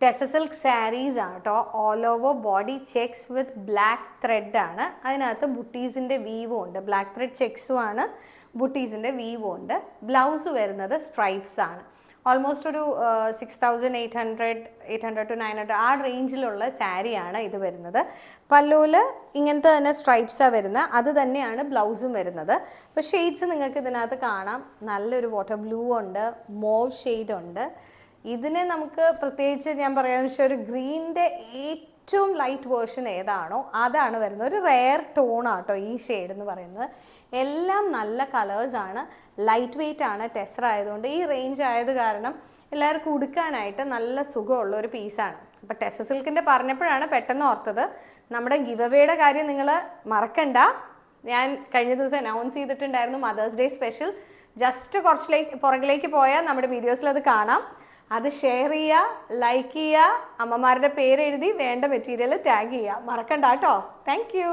ടെസ silk saris ആണ് കേട്ടോ. All over body checks with black thread ആണ്. അതിനകത്ത് ബുട്ടീസിൻ്റെ വീവും ഉണ്ട്. ബ്ലാക്ക് ത്രെഡ് ചെക്സും ആണ്, ബുട്ടീസിൻ്റെ വീവും ഉണ്ട്. ബ്ലൗസ് വരുന്നത് സ്ട്രൈപ്സ് ആണ്. ഓൾമോസ്റ്റ് ഒരു 6800 to 900 ആ റേഞ്ചിലുള്ള സാരിയാണ് ഇത് വരുന്നത്. പല്ലുവിൽ ഇങ്ങനത്തെ തന്നെ സ്ട്രൈപ്സാണ് വരുന്നത്. അത് തന്നെയാണ് ബ്ലൗസും വരുന്നത്. ഇപ്പോൾ ഷെയ്ഡ്സ് നിങ്ങൾക്ക് ഇതിനകത്ത് കാണാം. നല്ലൊരു വാട്ടർ ബ്ലൂ ഉണ്ട്, മോവ് ഷെയ്ഡ് ഉണ്ട്. ഇതിനെ നമുക്ക് പ്രത്യേകിച്ച് ഞാൻ പറയാന്ന് വെച്ചാൽ ഒരു ഗ്രീനിൻ്റെ ഏറ്റവും ലൈറ്റ് വേർഷൻ ഏതാണോ അതാണ് വരുന്നത്. ഒരു റെയർ ടോണാട്ടോ ഈ ഷെയ്ഡ് എന്ന് പറയുന്നത്. എല്ലാം നല്ല കളേഴ്സാണ്, ലൈറ്റ് വെയ്റ്റ് ആണ്. ടെസർ ആയതുകൊണ്ട് ഈ റേഞ്ച് ആയത് കാരണം എല്ലാവർക്കും ഉടുക്കാനായിട്ട് നല്ല സുഖമുള്ള ഒരു പീസാണ്. അപ്പോൾ ടെസ സിൽക്കിൻ്റെ പറഞ്ഞപ്പോഴാണ് പെട്ടെന്ന് ഓർത്തത്. നമ്മുടെ ഗിവ് അവേയുടെ കാര്യം നിങ്ങൾ മറക്കണ്ട. ഞാൻ കഴിഞ്ഞ ദിവസം അനൗൺസ് ചെയ്തിട്ടുണ്ടായിരുന്നു മദേഴ്സ് ഡേ സ്പെഷ്യൽ. ജസ്റ്റ് കുറച്ചിലേക്ക് പുറകിലേക്ക് പോയാൽ നമ്മുടെ വീഡിയോസിൽ അത് കാണാം. അത് ഷെയർ ചെയ്യുക, ലൈക്ക് ചെയ്യുക, അമ്മമാരുടെ പേരെഴുതി വേണ്ട മെറ്റീരിയൽ ടാഗ് ചെയ്യുക. മറക്കണ്ട കേട്ടോ. Thank you.